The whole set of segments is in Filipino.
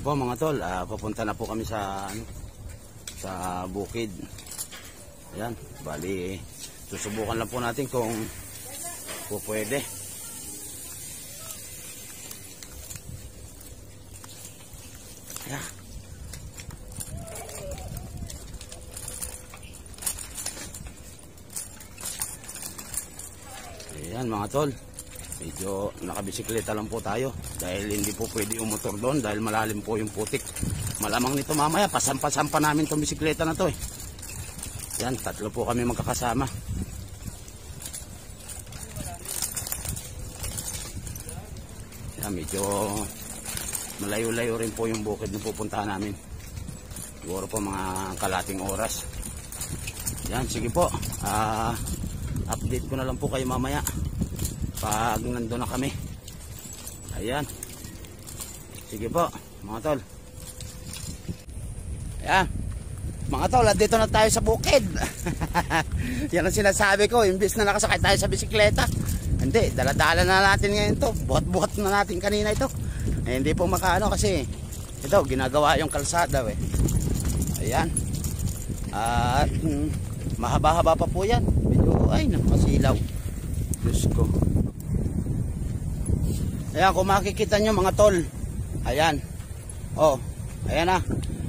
po mga tol, papunta na po kami sa sa bukid. Ayan, bali susubukan lang po natin kung pwede. Ayan. Ayan mga tol, medyo nakabisikleta lang po tayo dahil hindi po pwede umutor doon dahil malalim po yung putik. Malamang nito mamaya pasampa-sampa namin itong bisikleta na to eh. Yan, tatlo po kami magkakasama. Yan, medyo malayo-layo rin po yung bukid na pupuntahan namin. Siguro po mga kalating oras. Yan, sige po, update ko na lang po kayo mamaya pag nandun na kami. Ayan, sige po mga tol. Ayan mga tol, dito na tayo sa bukid. Yan ang sinasabi ko, imbis na nakasakay tayo sa bisikleta, hindi, dala-dala na natin ngayon to. Buhat-buhat na natin kanina ito. Hindi po makaano kasi ito, ginagawa yung kalsada eh. Ayan. At mahaba-haba pa po yan. Medyo, ay, masilaw. Diyos ko. Ayan, kung makikita nyo mga tol. Ayan. Oh, ayan na.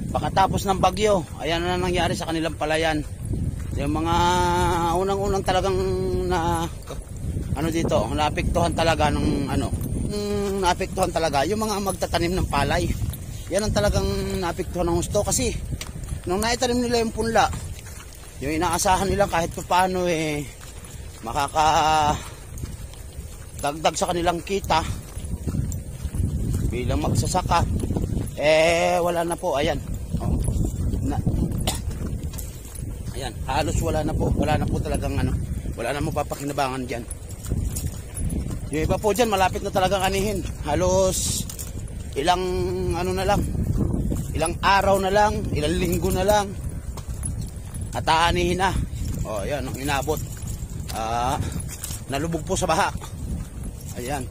Pagkatapos ng bagyo, ayan na nangyari sa kanilang palayan. Yung mga unang-unang talagang na ano dito, naapektuhan talaga ng ano, naapektuhan talaga yung mga magtatanim ng palay. Yan ang talagang naapektuhan ng gusto kasi nung naitanim nila yung punla, yung inaasahan nila kahit paano eh makakadagdag sa kanilang kita bilang magsasaka, eh wala na po. Ayan, ayan, halos wala na po talagang ano, wala na mapapakinabangan dyan. Yung iba po dyan malapit na talagang anihin, halos ilang ano na lang, ilang araw na lang, ilang linggo na lang at aanihin na. O ayan ang inabot, nalubog po sa baha. Ayan,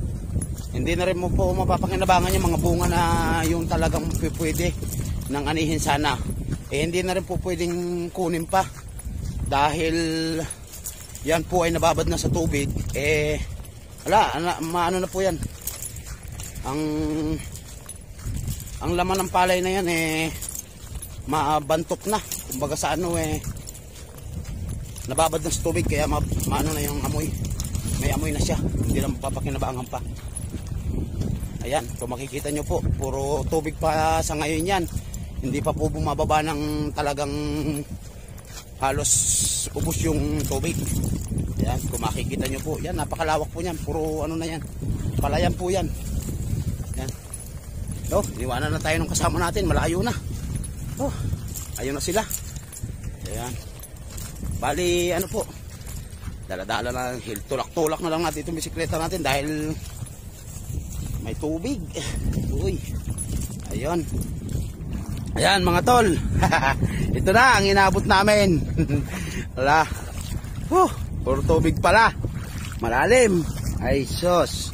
hindi na rin mo po mapapakinabangan yung mga bunga na yung talagang pwede ng anihin sana. Eh hindi na rin po pwedeng kunin pa dahil yan po ay nababad na sa tubig. Eh wala, maano na po yan, ang laman ng palay na yan eh mabantok na, kumbaga sa ano eh nababad na sa tubig, kaya maano na yung amoy, may amoy na siya, hindi na mapapakinabangan pa. Ayan, kung makikita nyo po, puro tubig pa sa ngayon yan, hindi pa po bumababa ng talagang halos ubos yung tubig. Ayan, kung makikita nyo po, yan, napakalawak po yan, puro ano na yan, palayan po yan. Ayan, so, iwanan na tayo ng kasama natin, malayo na. Oh, ayun na sila. Ayan, bali ano po, dala-dala na, tulak-tulak na lang natin itong bisikleta natin dahil may tubig. Uy, ayun. Ayan mga tol. Ito na ang inabot namin. Wala. Puro tubig pala. Malalim. Ay sos.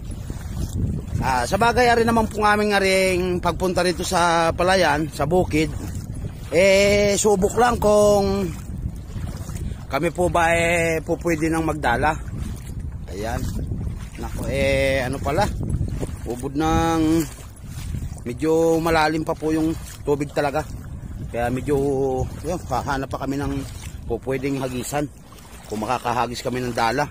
Sa bagay ari naman po aming aring pagpunta rito sa palayan, sa bukid. Eh subok lang kung kami po ba po pwede nang magdala. Ayan. Nako ano pala, ubod ng medyo malalim pa po yung tubig talaga, kaya medyo yun, hahanap pa kami ng po pwedeng hagisan kung makakahagis kami ng dala.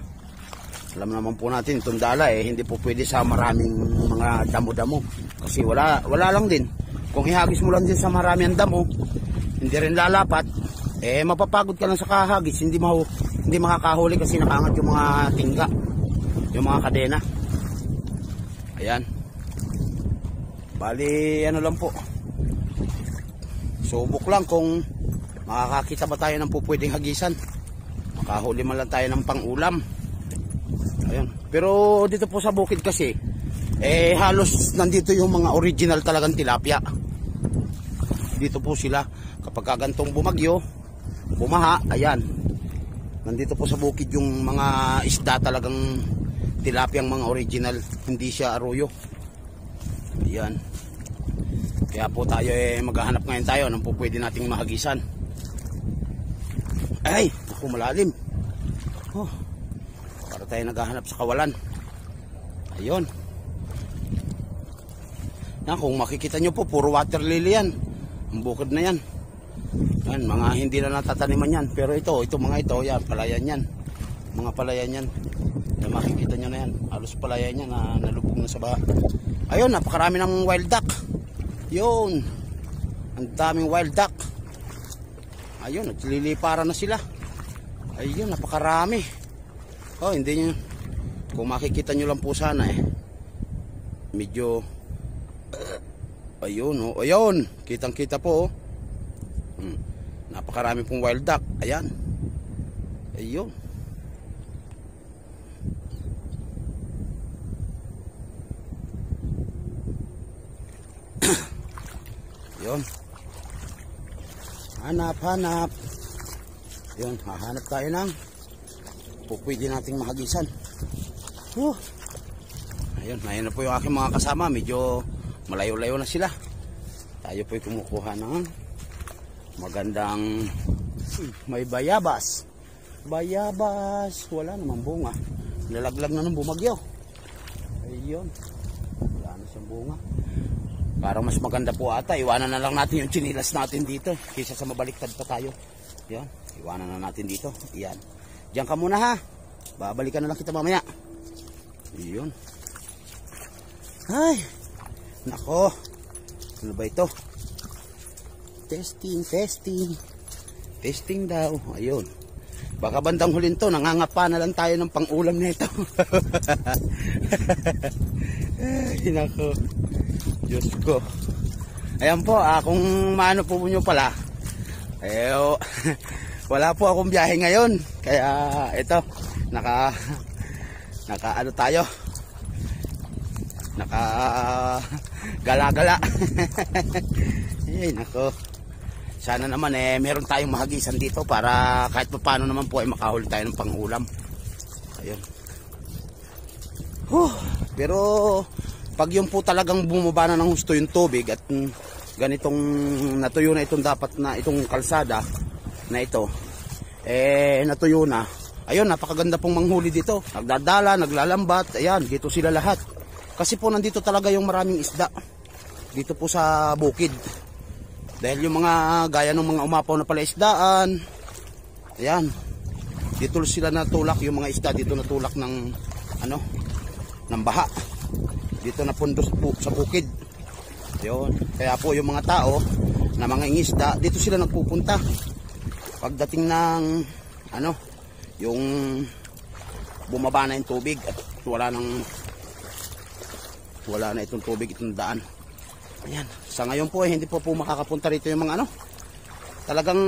Alam naman po natin itong dala hindi po pwede sa maraming mga damo-damo kasi wala lang din. Kung ihagis mo lang din sa maraming damo, hindi rin lalapat, mapapagod ka lang sa kahagis, hindi makakahuli kasi nakaangat yung mga tingga, yung mga kadena. Ayan, bali ano lang po, subok lang kung makakakita ba tayo ng pupwedeng hagisan, makahuli man lang tayo ng pang-ulam. Ayan, pero dito po sa bukid kasi halos nandito yung mga original talagang tilapia. Dito po sila kapag kagantong bumagyo, bumaha, ayan, nandito po sa bukid yung mga isda talagang tilapia, ang mga original, hindi siya arroyo. Ayan, Kaya po tayo maghahanap ngayon tayo ng po pwede nating mahagisan. Ay, naku, malalim. Oh, para tayo naghahanap sa kawalan. Ayun. Yan, kung makikita nyo po, puro water lily yan. Ang bukid na yan. Yan, mga hindi na natataniman yan. Pero ito mga ito, yan, palayan yan. Mga palayan yan. Yan, makikita nyo na yan. Halos palayan yan na nalubog na sa baha. Ayun, napakarami ng wild duck. Yun. Ang daming wild duck. Ayun, nagliliparan na sila. Ayun, napakarami. Oh, hindi nyo. Kung makikita nyo lang po sana medyo ayun, oh, ayun, kitang kita po, oh. Napakarami pong wild duck. Ayan. Ayun. Ayun. Hanap. Ayun, hahanap tayo ng pwede nating mahagisan. Ayun, ayun na po yung aking mga kasama. Medyo malayo-layo na sila. Tayo po'y kumukuha ng magandang may bayabas. Wala namang bunga. Nalaglag na ng bumagyo. Ayun. Wala na siyang bunga. Parang mas maganda po ata. Iwanan na lang natin yung chinilas natin dito. Kaysa sa mabaliktad pa tayo. Yan. Iwanan na natin dito. Yan. Diyan ka muna ha. Babalikan na lang kita mamaya. Ayun. Ay. Nako. Ano ba ito? Testing daw. Ayun. Baka bandang hulin to, nangangapa na lang tayo ng pang-ulam nito. Ay, nako. Diyos ko. Ayan po, kung maano po nyo pala, wala po akong biyahe ngayon. Kaya ito, naka ano tayo? Gala-gala. Ay, nako. Sana naman meron tayong mahagisan dito para kahit paano naman po makahuli tayo ng pang-ulam. Ayun. Pero pag yung po talagang bumaba na ng husto yung tubig at ganitong natuyo na itong kalsada na ito, natuyo na. Ayun, napakaganda pong manghuli dito. Nagdadala, naglalambat, ayan, dito sila lahat. Kasi po nandito talaga yung maraming isda. Dito po sa bukid. Dahil yung mga gaya ng mga umapaw na palaisdaan, ayan, dito sila natulak, yung mga isda dito natulak ng ng baha. Dito na pundo sa bukid. Ayun, kaya po yung mga tao na mga ingisda, dito sila nagpupunta. Pagdating ng yung bumaba na yung tubig at wala na itong tubig, itong daan. Ayan, sa ngayon po hindi po makakapunta rito yung mga talagang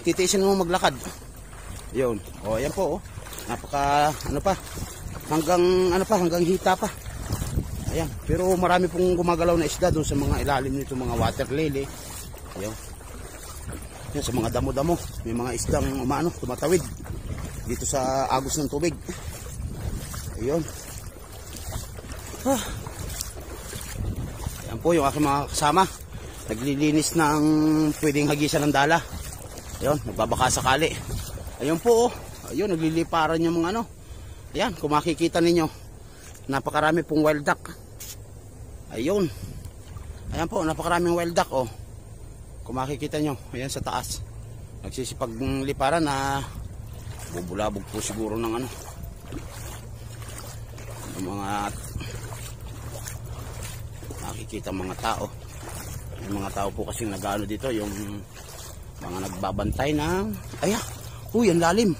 titiisin mo maglakad. Ayun, ayan po, napaka hanggang hita pa. Ayan, pero marami pong gumagalaw na isda doon sa mga ilalim nito, mga water lily. Ayun. Yan, sa mga damo-damo, may mga isdang tumatawid dito sa agos ng tubig. Ayun. Ayan po yung aking mga kasama. Naglilinis ng pwedeng hagisan ng dala. Ayun, nagbabaka sakali. Ayun po, ayun, nagliliparan yung mga Ayan, kung makikita ninyo, napakarami pong wild duck. Ayun. Ayan po, napakaraming wild duck, Kung makikita nyo, ayan sa taas. Nagsisipag liparan na bubulabog po siguro ng mga nakikita mga tao. Yung mga tao po kasing nag-ano dito, yung mga nagbabantay ng ang lalim.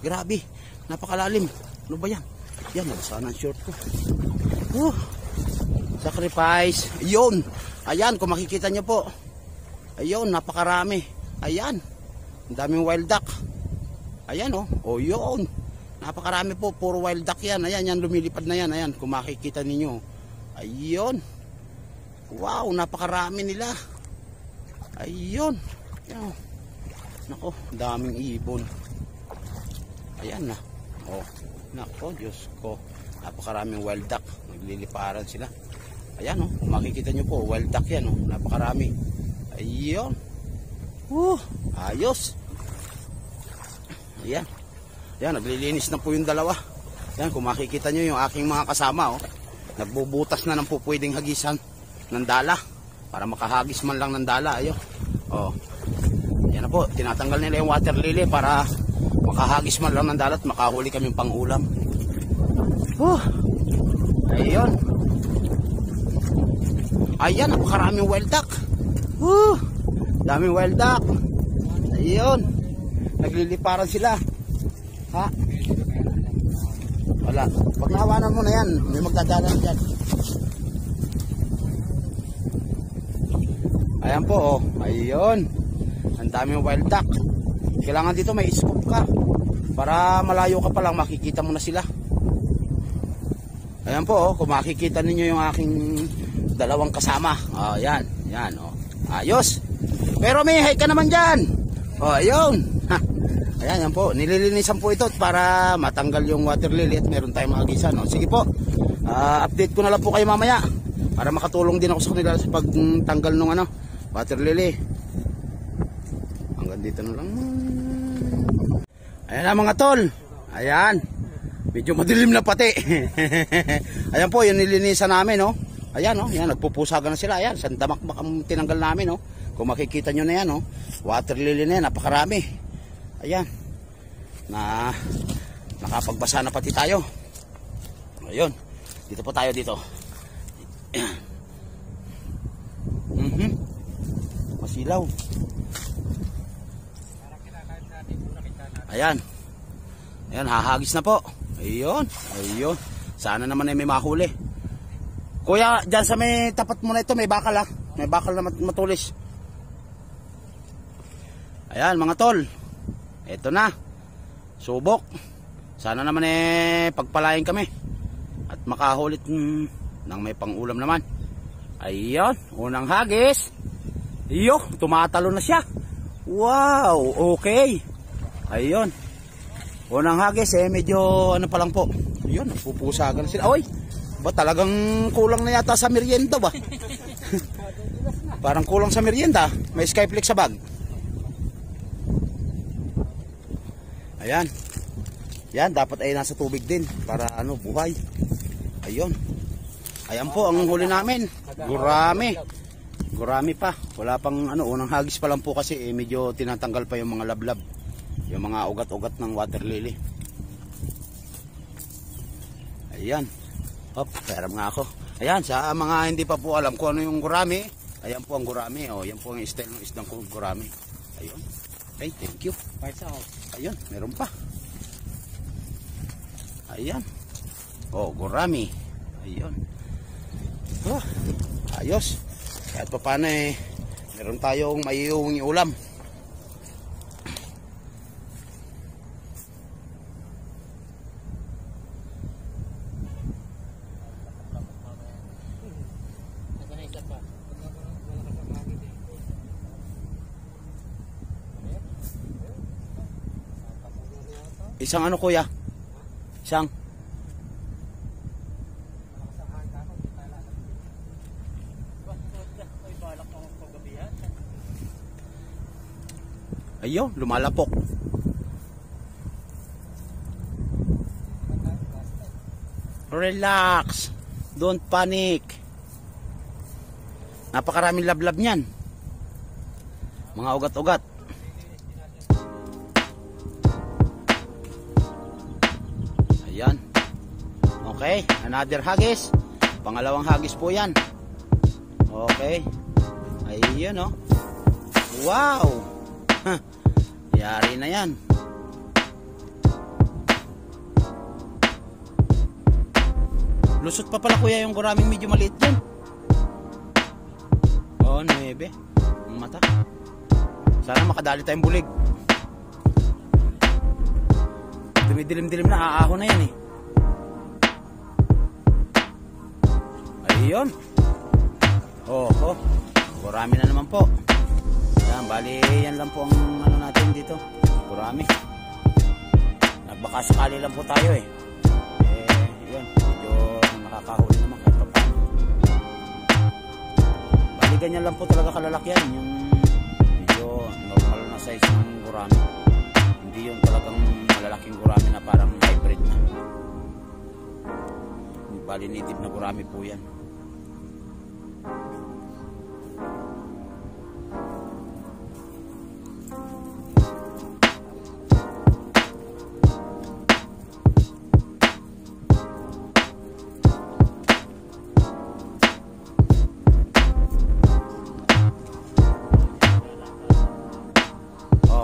Grabe, napakalalim. Ano ba yan? Yan, nabasa ng short ko. Sacrifice. Ayun. Ayan, kung makikita nyo po. Ayun, napakarami. Ayan. Ang daming wild duck. Ayan, yun. Napakarami po, puro wild duck yan. Ayan, yan, lumilipad na yan. Ayan, kung makikita ninyo. Ayun. Wow, napakarami nila. Ayun. Ayan. Nako, daming ibon. Ayan na. Nako, Diyos ko. Napakaraming wild duck. Nagliliparan sila. Ayan oh, kung makikita nyo po, wild duck yan oh, napakarami. Ayun. Ayos. Ayan. Ayan, naglilinis na po yung dalawa. Ayan, kung makikita nyo yung aking mga kasama oh, nagbubutas na ng po pwedeng hagisan ng dala para makahagis man lang ng dala. Ayun. Oh. Ayan na po, tinatanggal nila yung water lily para makahagis man lang ng dala at makahuli kami pang ulam. Ayun. Ayan, napakaraming wild duck. Daming wild duck. Ayun. Nagliliparan sila. Ha? Wala. Pag nahawanan mo na yan, may magdadala na dyan. Ayan po, oh. Ayun. Ang daming wild duck. Kailangan dito may scoop ka. Para malayo ka pa lang, makikita mo na sila. Ayan po, oh. Kung makikita ninyo yung aking dalawang kasama. Oh, yan. Yan, oh. Ayos. Pero may hay ka naman dyan. Oh, ayun. Ha. Ayan, yan po. Nililinisan po ito para matanggal yung water lily at meron tayong maagisan. Oh. Sige po. Update ko na lang po kayo mamaya. Para makatulong din ako sa kanila sa pagtanggal ng water lily. Hanggang dito na lang. Ayan na mga tol. Ayan. Medyo madilim na pati. Ayan po, yung nilinisan namin, no. Ayan, no. Ayan, nagpupusagan na sila. Ayan, sandamakmak ang tinanggal namin, no. Kung makikita nyo na yan, no. Water lily na yan, napakarami. Ayan. Nakapagbasa na pati tayo. Ayun. Dito po tayo dito. Masilaw. Ayan. Ayan, hahagis na po. Ayun. Ayun. Sana naman ay may mahuli. Kuya, dyan sa may tapat mo na ito, may bakal ha. May bakal na matulis. Ayan mga tol. Ito na. Subok. Sana naman pagpalain kami. At makahulit ng may pangulam naman. Ayun. Unang hagis. Iyo, tumatalo na siya. Wow, okay. Ayun. Unang hagis medyo ano pa lang po. Ayun, pupusagan sila. Oy, ba talagang kulang na yata sa merienda ba? Parang kulang sa merienda. May skyflex sa bag. Ayan. Yan, dapat ay nasa tubig din para buhay. Ayun. Ayan po ang huli namin. Gurami. Gurami pa. Wala pang unang hagis pa lang po kasi medyo tinatanggal pa yung mga lablab. Yung mga ugat-ugat ng water lily. Ayan. Hop, peram nga ako. Ayan, sa mga hindi pa po alam kung ano yung gurami. Ayan po ang gurami. O, yan po ang style ng isdang gurami. Ayun. Okay, thank you. Ayun, meron pa. Ayan. Oh, gurami. Ayun. Oh, ayos. Kahit pa paano meron tayong maiuwing ulam. Isang kuya? Isang? Ayun, lumalapok. Relax. Don't panic. Napakaraming lablab niyan. Mga ugat-ugat. Ayan. Okay, another hagis. Pangalawang hagis po yan. Okay. Ayun oh. Wow. Yari na yan. Lusot pa pala kuya yung guraming medyo maliit dyan. Oh, 9. Ang mata. Sana makadali tayong bulig. Dumidilim-dilim na, aahon na yan Ayun. Oh, gurami na naman po. Yan, bali yan lang po ang natin dito. Gurami. Baka sakali lang po tayo yun, medyo nakakahuli naman kahit pa paano. ganyan lang po talaga kalalaki yan. Yung medyo normal na size ng gurami. Hindi yung talagang malalaking gurami na parang hybrid na. Bali native na gurami po yan.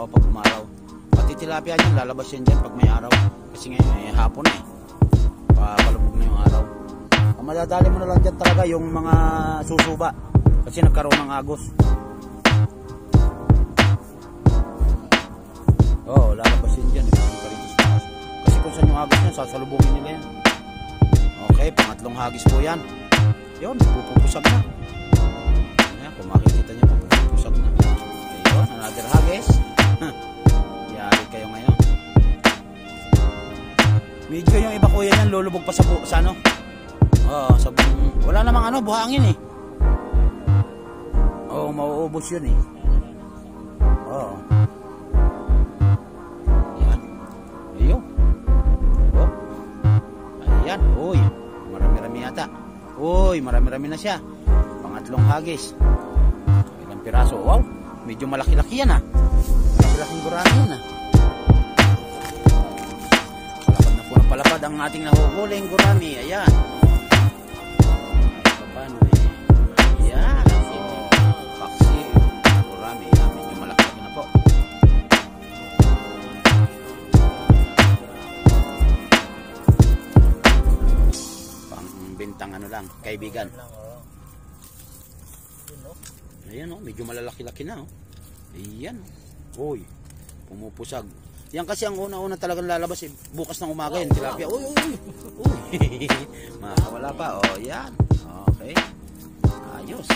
Pag umaraw, pati tilapia niyan lalabas yan dyan pag may araw, kasi ngayon hapon palubog na yung araw. Ang madadali mo na lang dyan talaga yung mga susuba kasi nagkaroon ng agos. Lalabas yan dyan kasi kung saan yung agos niya sasalubungin nila yan. Okay, pangatlong hagis po yan. Yun, pupupusag na. Ayan, kung makikita niyo pupupusag na. Ayun, another hagis. Yari kayo ngayon. Medyo yung iba kuya yan lulubog pa sa ano. Wala namang buhangin mauubos yun Yan. Ayun. Ayan. Uy, marami-rami yata. Uy, marami-rami na siya. Pangatlong hagis. Ilang piraso. Wow, medyo malaki-laki yan Malaking gurami na. Palapad na po ng palapad ang ating nahuhuling gurami. Ayan. Paano Ayan. Paksi. Gurami. Medyo malaki na po. Pang-bintang lang. Kaibigan. Ayan medyo malalaki-laki na Ayan Uy, pumupusag. Yan kasi ang una-una talagang lalabas bukas ng umaga yan, tilapia. Uy. Makawala pa. Yan. Okay. Ayos.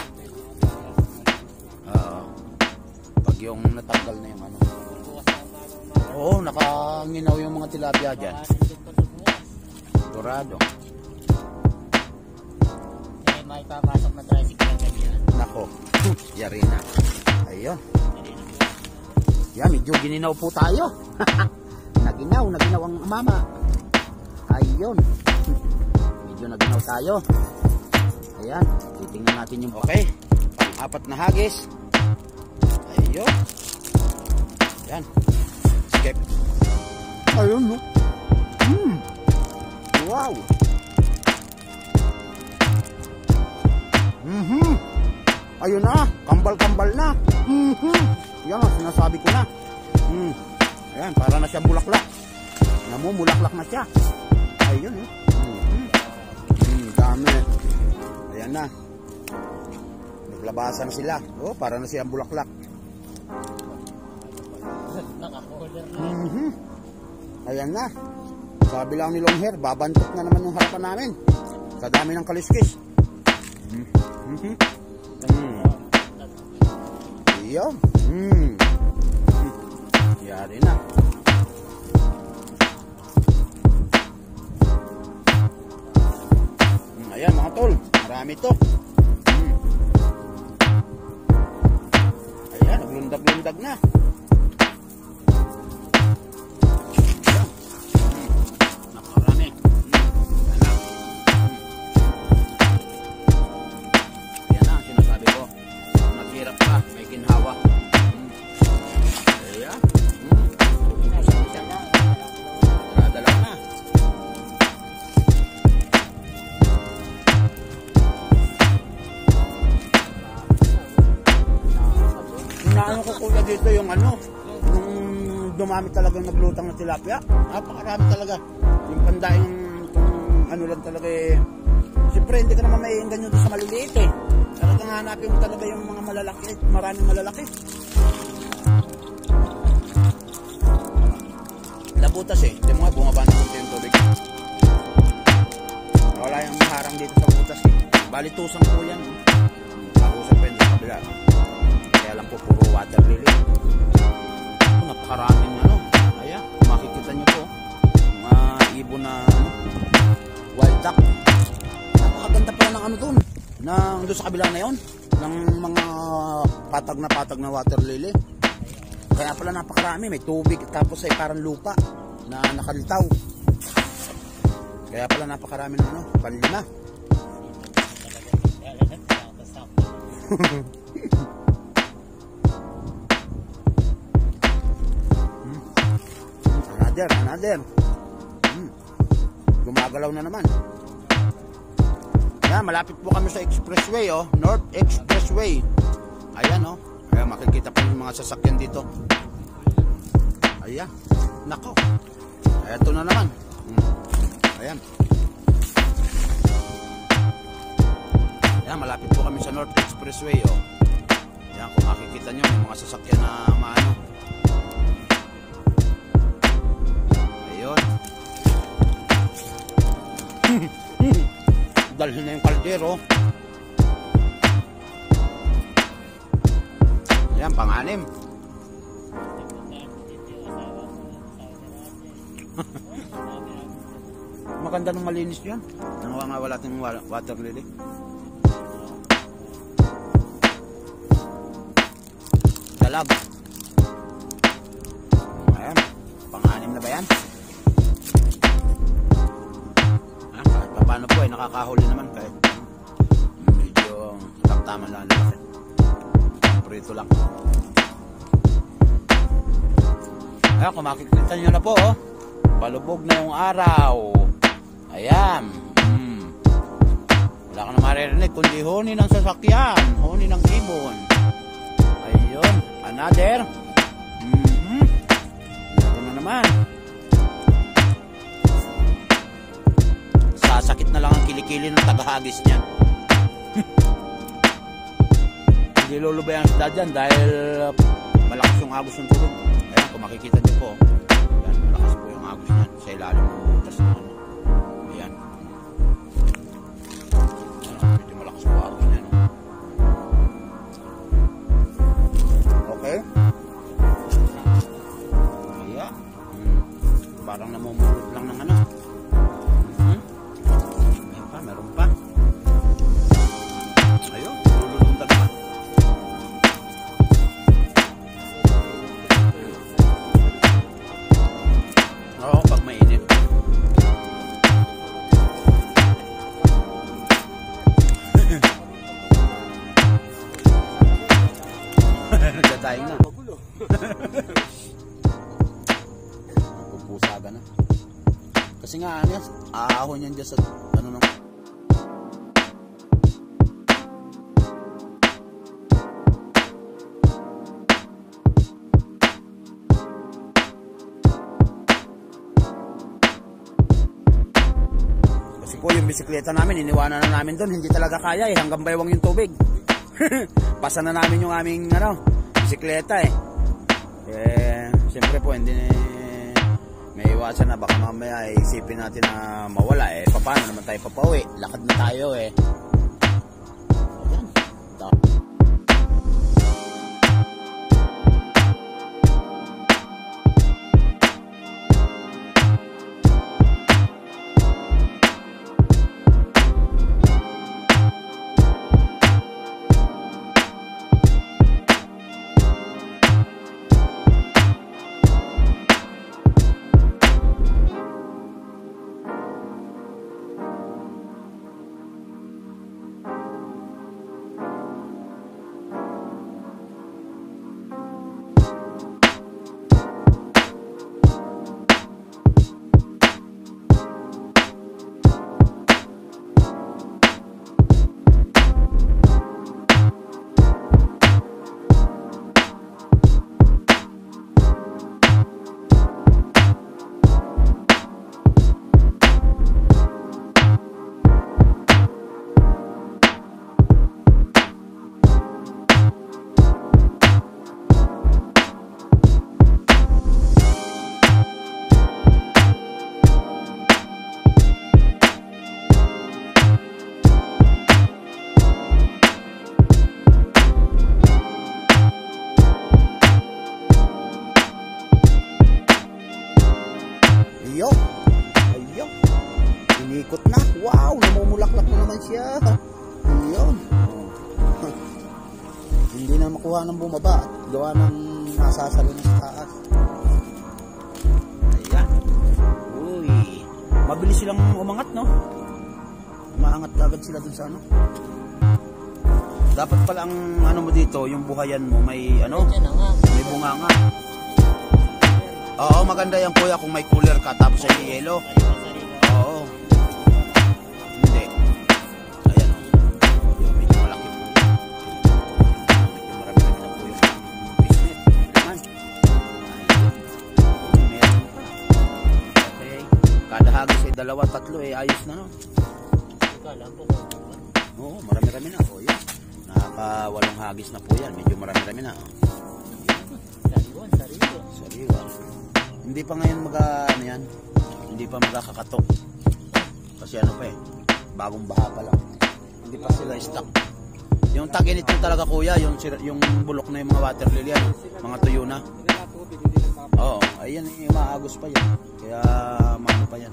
Pag yung natanggal na yung nakanginaw yung mga tilapia dyan. Dorado. May papasok na tricycle na ganyan. Nako. Yari na. Ayun. Yan, medyo gininaw po tayo. Naginaw ang mama. Ayun. Medyo naginaw tayo. Ayan, titingnan natin yung okay. Pang-apat na hagis. Ayun. Ayan. Skip. Ayun Wow. Ayun na, kambal-kambal na. Yan ang sinasabi ko na. Ayan, para na siya bulaklak. Namumulaklak na siya. Ayun dami. Ayan na. Naglabasan sila. Para na siya bulaklak. Ayan na. Sabi lang ni Long Hair, babantok na naman yung harapan namin. Sa dami ng kaliskis. Iyon. Yari na. Ayan mga tol, marami to. Ayan, naglundag-lundag na. Nakarami. Ayan na, sinasabi ko. Naghirap ka, may ginhawa. Ayan. Nadalaw na. Inaano ko kuya dito yung yung dumami talagang naglutang na tilapia. Napakarami talaga. Yung pandaing lang talaga siyempre hindi ka naman maiinggan yun sa maliliit Talagang hanapin mo talaga yung mga malalaki, maraming malalaki. Nabutas Hindi mo nga bumaba na kunti yung tubig. Wala yung harang dito sa butas Bali tusang po yan Pakusap pa yun sa kabila. Kaya lang po puro water lily. Napakaraming Ayan, makikita nyo po mga ibon na wild duck. Napakaganda pala ng doon sa kabila na yon. ng mga patag na water lily. Kaya pala napakarami, may tubig tapos ay parang lupa na nakalitaw. Kaya pala napakarami ng ano, panlima. Another. Gumagalaw na naman. Ayan, malapit po kami sa expressway, oh. North Expressway. Ayan, oh. Ayan, makikita po yung mga sasakyan dito. Ayan. Nako. Ito na naman. Ayan. Ayan, malapit po kami sa North Expressway, oh. Ayan, kung makikita nyo, yung mga sasakyan na maano. Ayun. Dalhin na yung kaldero. Ayan, pang-anim. Maganda nung malinis yun. Wala tayong water lily. Dalag. Ayan, pang-anim na ba yan? Paano po eh, nakakahuli naman kahit medyo tamtaman lang natin. Prito lang. Ayan, kung makikita nyo na po, oh. Palubog na yung araw. Ayan. Wala ka na maririnig kundi huni ng sasakyan, huni ng ibon. Ayun, another. Ito na naman. Sakit na lang ang kilikili ng tagahagis niyan. Hindi lulubay ang isda dyan dahil malakas yung agos ng tulog. Ayan, kung makikita niyo po, ayan, malakas po yung agos niyan sa ilalim ng butas na ano. Ayan. Ayan, medyo malakas po agos niyan. Okay. Ayan. Parang namumulot lang ng ano. Meron pa. Ayun, lulundag pa. Oo, pag mainit. Nagdadaing na. Pupusaga na. Kasi nga, ano yan, aahon yan dyan sa, ano naman. Kasi po yung bisikleta namin, iniwanan na namin doon, hindi talaga kaya eh, hanggang baywang yung tubig. Pasa na namin yung aming, ano, bisikleta eh. Siyempre po, hindi may iwasan na baka mamaya isipin natin na mawala eh. Paano naman tayo papauwi? Lakad na tayo eh. Ayan. kuha ng bumaba at gawa ng nasasalo na sa taas. Ayan. Uy. Mabilis silang umangat, no? Umaangat agad sila dun sa ano. Dapat pala ang ano mo dito, yung buhayan mo may ano, Yan na nga. may bunganga. Oo, maganda yan kuya kung may cooler ka tapos ay yelo. Oo. Hindi. Ayan o. Medyo malaki po. Medyo marami na po yung business. Naman. Meron pa. Okay. Kada hagis ay 2-3 eh. Ayos na no. Alam po ko. Oo, marami-rami na. O yan. Nakaka-8 hagis na po yan. Medyo marami-rami na. Sariwan, sariwan. Sariwa. Hindi pa ngayon ano yan. Hindi pa magkakatok. Kasi ano pa eh. Bagong baha pa lang. Hindi pa sila stock. Yung tag-init mo talaga kuya. Yung bulok na yung mga water lily. Ano, mga tuyo na. Oo. Ayan eh. Maagos pa yan. Kaya maano pa yan.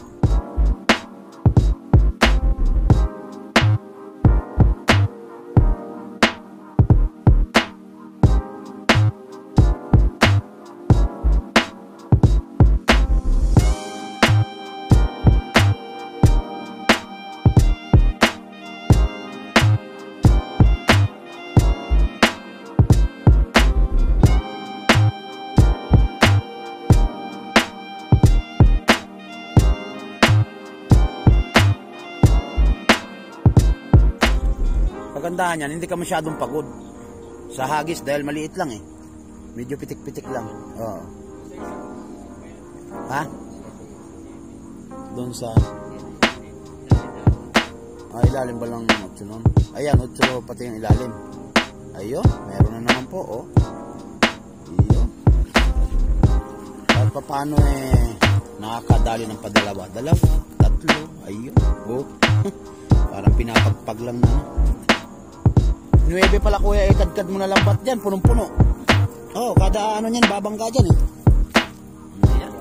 Kagandahan yan, hindi ka masyadong pagod sa hagis dahil maliit lang eh. Medyo pitik-pitik lang. Oo. Ha? Doon sa ilalim ba lang 8 nun? Ayan, 8 pati yung ilalim. Ayun, meron na naman po, oh. Ayun. Kahit pa paano eh, nakakadali ng padalawa. 2, 3, ayun. Oh. Parang pinapagpag lang na. 9 pala kuya, kadkad mo na lambat dyan, punong-puno. Oh, kada ano niyan, babangga dyan eh. Ayan.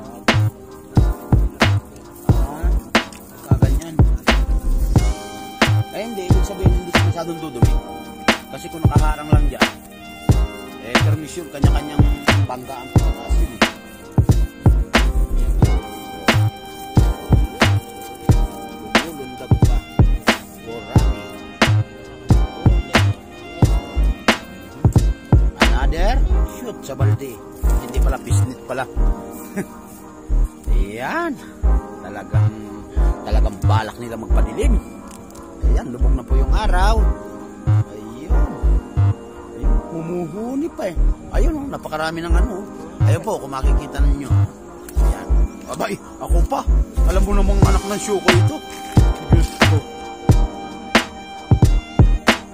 Kaganyan. Ay hindi, ibig sabihin hindi siya masyadong dudumi. Kasi kung nakaharang lang dyan, eh permission, kanya-kanyang banggaan po pataas yun eh. Lumulundag pa. Borami. Another shoot sa balde. Hindi pala pisnit pala. Ayan. Talagang balak nila magpadilim. Ayan, lubog na po yung araw. Ayun. Ayun, humuhuni pa eh. Ayun, oh, napakarami ng ano. Ayun po, kung makikita ninyo. Ayan. Abay, ako pa. Alam mo namang anak ng syuko ito. Diyos ko.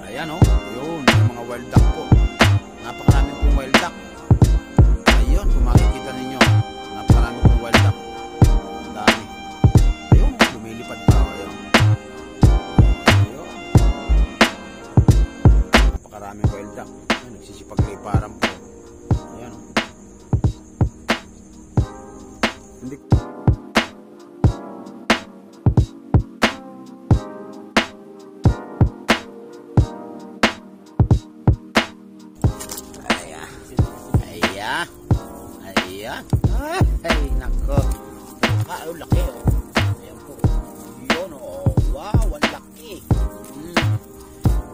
Ayan oh. Ayun, yung mga wild duck po. Napakarami pong wild duck. Ayun, kung makikita ninyo. Napakarami pong wild duck. Ang dami. Ayun, lumilipad pa. Ayun. Ayun. Napakarami wild duck. Ayun, nagsisipag-liparan po. Ayan oh. Hindi. Ayan. Ay, nako. Ang laki oh. Ayan po. Yun oh. Wow, ang laki.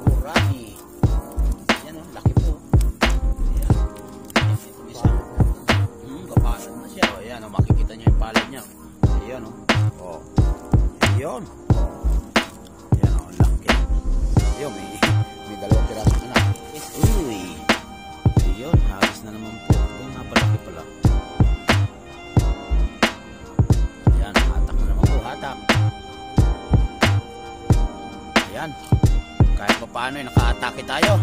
Urami. Ayan oh, laki po. Ayan. Ito isa. Kapalan na siya. Oh, ayan oh, makikita niyo yung palad niya. Ayan oh. Oh. Ayan. Ayan oh, laki. Ayan, may 2 pirasong anak. Uy. Ayan, hagis na naman po. Ayan, napalaki pala. Ayan, hatak na naman po, hatak. Ayan. Kahit pa paano, naka-atake tayo.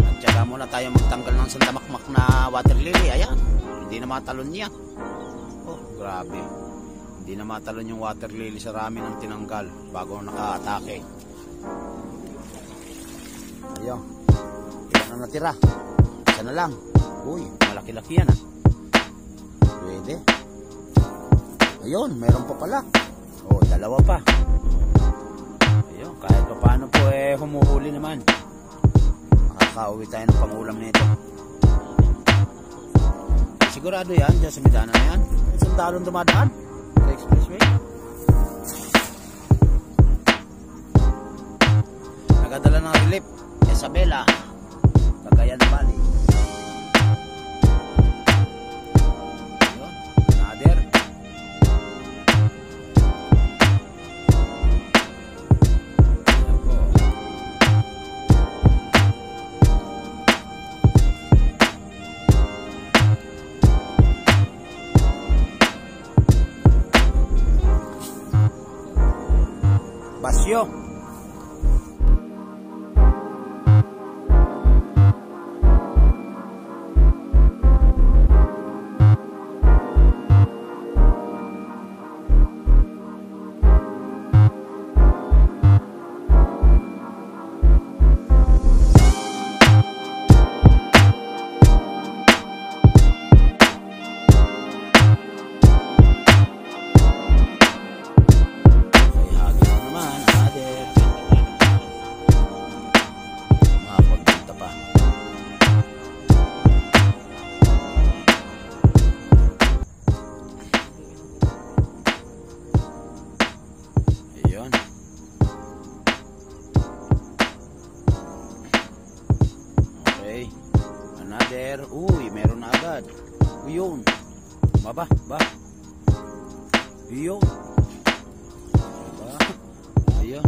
At saka muna tayo magtanggal ng sandamakmak na water lily. Ayan, hindi na matalon niya. Oh, grabe. Hindi na matalon yung water lily sa rami ng tinanggal bago naka-atake. Ayan. Ayan na natira. Isa na lang. Uy, malaki-laki yan ah. Pwede. Ayun, meron pa pala. Oh, 2 pa. Ayun, kahit pa paano po eh humuhuli naman. makauwi tayo ng pangulam nito. Sigurado yan, dyan sa midana na yan. Isang talon dumadaan sa expressway. Nagadala ng relief, Isabela, Cagayan Valley. Ayun, another. Ayan po. Basyo. Ayun. Okay. Another. Uy, meron na agad. Uyun. Ba. Uyun. Ba. Ayun.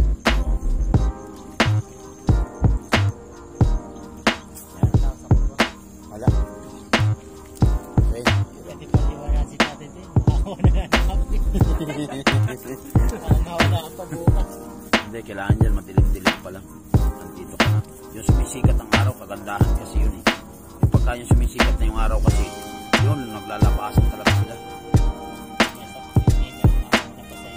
Yan. Wala. Okay. Pwede pa liwanasin natin din. Ako na nga nakapit. Ako na ang pagbukas. Hindi, kailangan dyan madilim-dilim pa lang. Nandito ka na. Yung sumisikat ang araw, kagandahan kasi yun eh. Yung pagka yung sumisikat na yung araw kasi, yun, naglalabasan talaga sila. Yes, ako pinili ako na pasay.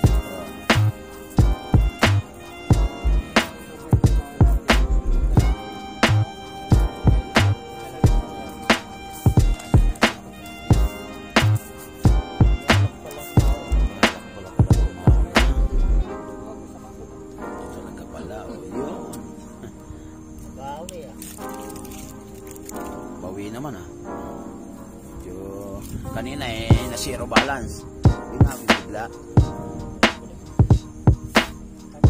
Talaga pala, o yun. Bawi ah. Bawi naman ah. Medyo, kanina na zero balance. Hindi na ako bigla.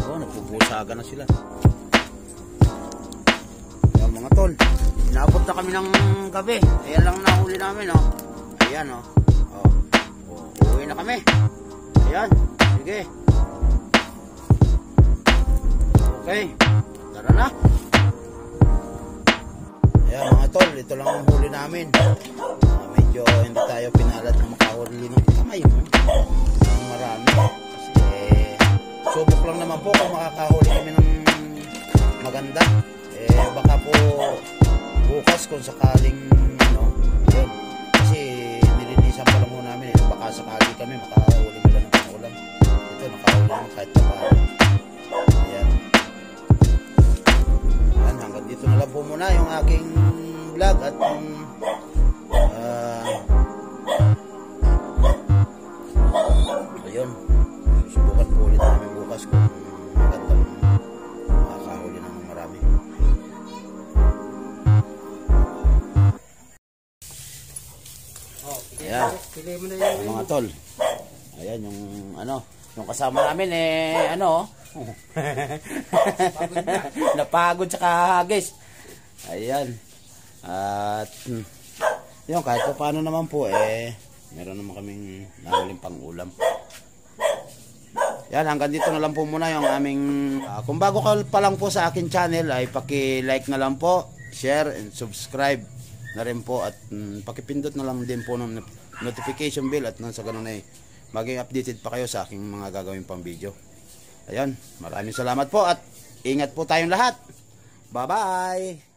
Oo, nagpupusaga na sila. Ayan mga tol, inabot na kami ng gabi. Ayan lang nahuli namin oh. Ayan oh. Uuwi na kami. Ayan, sige. Okay, tara na. Ayan mga tol, ito lang ang huli namin. Medyo hindi tayo pinalad na makahuli ng kamay mo. Marami. Kasi subok lang naman po kung makakahuli kami ng maganda. Baka po bukas kung sakaling yun. Kasi nilinisan pa lang mo namin baka sakali kami makahuli mo lang ng pangulam. Ito nakahuli naman kahit pa paano. Ayan. Ayan, hanggang dito na lang po muna yung aking vlog at yung ayun, susubukan po ulit namin bukas kung magandang makakahuli ng marami. Ayan, mga tol. Ayan yung yung kasama namin napagod sa kahagis. Ayan. At yun, kahit pa paano naman po meron naman kaming nahuling pang-ulam. Yan, hanggang dito na lang po muna yung aming kung bago ka pa lang po sa akin channel ay paki-like na lang po, share and subscribe na rin po at pakipindot na lang din po ng notification bell at nang sa ganun ay maging updated pa kayo sa aking mga gagawin pang video. Ayan, maraming salamat po at ingat po tayong lahat. Bye-bye!